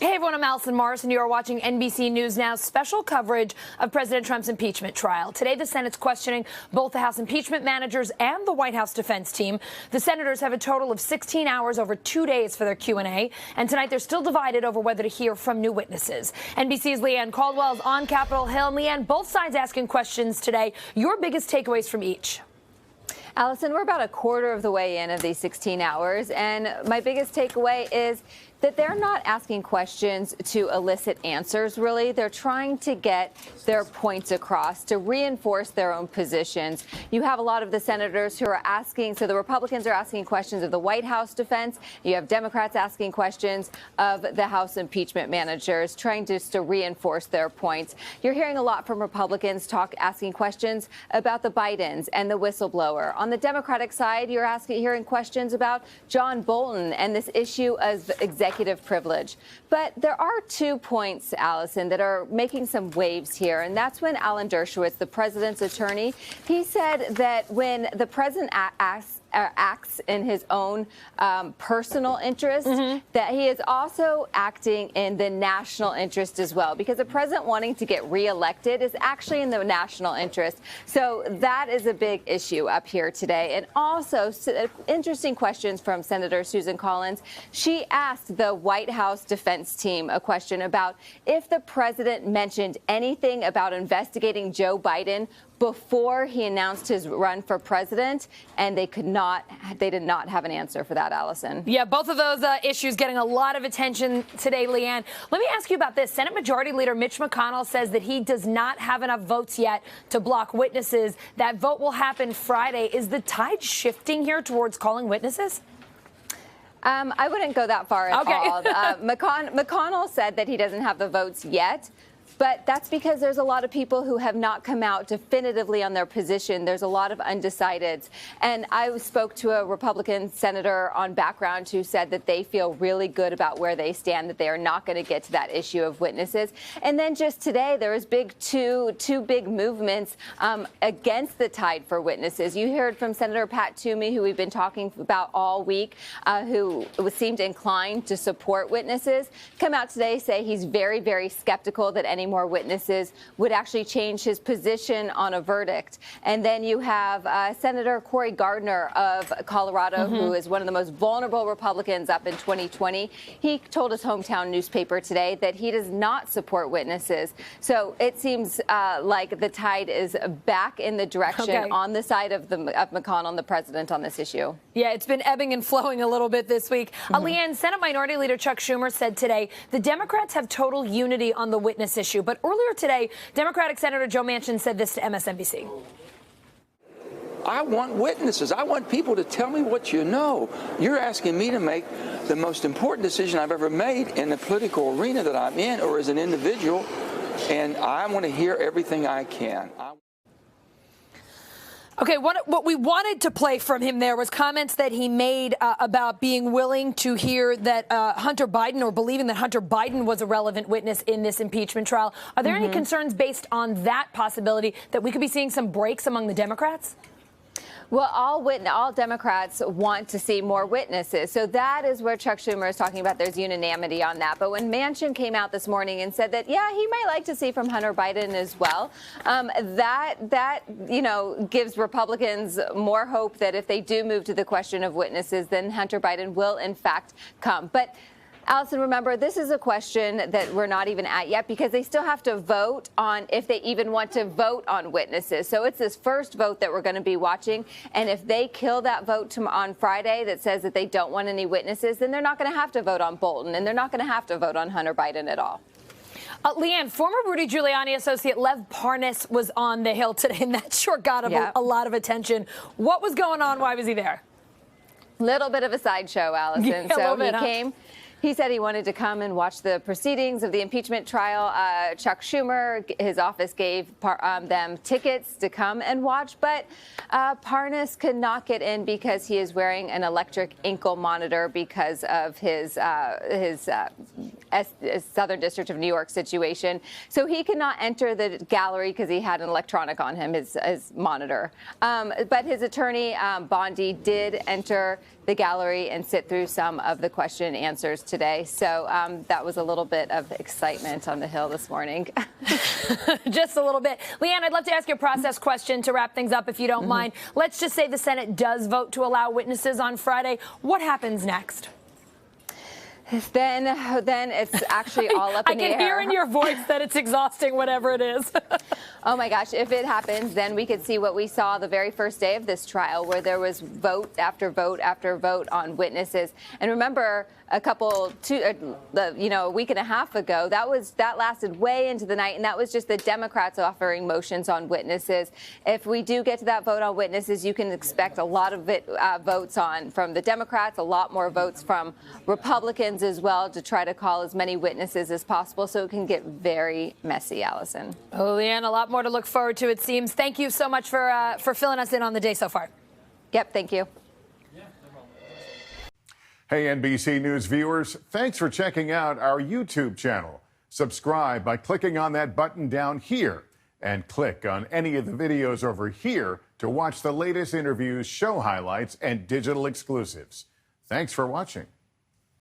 Hey everyone, I'm Allison Morris, and you are watching NBC News Now's special coverage of President Trump's impeachment trial. Today, the Senate's questioning both the House impeachment managers and the White House defense team. The senators have a total of 16 hours over 2 days for their Q&A, and tonight they're still divided over whether to hear from new witnesses. NBC's Leanne Caldwell is on Capitol Hill. And Leanne, both sides asking questions today. Your biggest takeaways from each? Allison, we're about a quarter of the way in of these 16 hours, and my biggest takeaway is that they're not asking questions to elicit answers, really. They're trying to get their points across, to reinforce their own positions. You have a lot of the senators who are asking, so the Republicans are asking questions of the White House defense. You have Democrats asking questions of the House impeachment managers, trying just to reinforce their points. You're hearing a lot from Republicans asking questions about the Bidens and the whistleblower. On the Democratic side, you're hearing questions about John Bolton and this issue of executive privilege. But there are 2 points, Allison, that are making some waves here, and that's when Alan Dershowitz, the president's attorney, he said that when the president acts in his own personal interest, that he is also acting in the national interest as well, because the president wanting to get reelected is actually in the national interest. So that is a big issue up here today. And also interesting questions from Senator Susan Collins. She asked the White House defense team a question about if the president mentioned anything about investigating Joe Biden before he announced his run for president, and they did not have an answer for that, Allison. Yeah, both of those issues getting a lot of attention today, Leanne. Let me ask you about this. Senate Majority Leader Mitch McConnell says that he does not have enough votes yet to block witnesses. That vote will happen Friday. Is the tide shifting here towards calling witnesses? I wouldn't go that far at all. McConnell said that he doesn't have the votes yet. But that's because there's a lot of people who have not come out definitively on their position. There's a lot of undecideds. And I spoke to a Republican senator on Background who said that they feel really good about where they stand, that they are not going to get to that issue of witnesses. And then just today, there was two big movements against the tide for witnesses. You heard from Senator Pat Toomey, who we've been talking about all week, who seemed inclined to support witnesses, come out today, say he's very, very skeptical that any more witnesses would actually change his position on a verdict. And then you have Senator Cory Gardner of Colorado, who is one of the most vulnerable Republicans up in 2020. He told his hometown newspaper today that he does not support witnesses. So it seems like the tide is back in the direction on the side of McConnell and the president on this issue. Yeah, it's been ebbing and flowing a little bit this week. Leanne, Senate Minority Leader Chuck Schumer said today the Democrats have total unity on the witness issue. But earlier today, Democratic Senator Joe Manchin said this to MSNBC. I want witnesses. I want people to tell me what you know. You're asking me to make the most important decision I've ever made in the political arena that I'm in or as an individual, and I want to hear everything I can. Okay, what we wanted to play from him there was comments that he made about being willing to hear that Hunter Biden, or believing that Hunter Biden was a relevant witness in this impeachment trial. Are there any concerns based on that possibility that we could be seeing some breaks among the Democrats? Well, all Democrats want to see more witnesses. So that is where Chuck Schumer is talking about. There's unanimity on that. But when Manchin came out this morning and said that, yeah, he might like to see from Hunter Biden as well, that gives Republicans more hope that if they do move to the question of witnesses, then Hunter Biden will, in fact, come. But Allison, remember, this is a question that we're not even at yet because they still have to vote on if they even want to vote on witnesses. So it's this first vote that we're going to be watching. And if they kill that vote on Friday that says that they don't want any witnesses, then they're not going to have to vote on Bolton, and they're not going to have to vote on Hunter Biden at all. Leanne, former Rudy Giuliani associate Lev Parnas was on the Hill today, and that sure got him a lot of attention. What was going on? Why was he there? Little bit of a sideshow, Allison. Yeah, so he came. He said he wanted to come and watch the proceedings of the impeachment trial. Chuck Schumer, his office gave them tickets to come and watch, but Parnas could not get in because he is wearing an electric ankle monitor because of his Southern District of New York situation. So he could not enter the gallery because he had an electronic on him, his monitor. But his attorney, Bondi, did enter the gallery and sit through some of the question and answers today. So that was a little bit of excitement on the Hill this morning. Just a little bit. Leanne, I'd love to ask you a process question to wrap things up, if you don't mind. Let's just say the Senate does vote to allow witnesses on Friday. What happens next? Then it's actually all up in the air. I can hear in your voice that it's exhausting, whatever it is. Oh, my gosh. If it happens, then we could see what we saw the very first day of this trial, where there was vote after vote after vote on witnesses. And remember, a week and a half ago, that lasted way into the night, and that was just the Democrats offering motions on witnesses. If we do get to that vote on witnesses, you can expect a lot of votes from the Democrats, a lot more votes from Republicans as well, to try to call as many witnesses as possible. So it can get very messy, Allison. Oh, Leanne, a lot more to look forward to, it seems. Thank you so much for filling us in on the day so far. Yep, thank you. Hey, NBC News viewers, thanks for checking out our YouTube channel. Subscribe by clicking on that button down here, and click on any of the videos over here to watch the latest interviews, show highlights, and digital exclusives. Thanks for watching.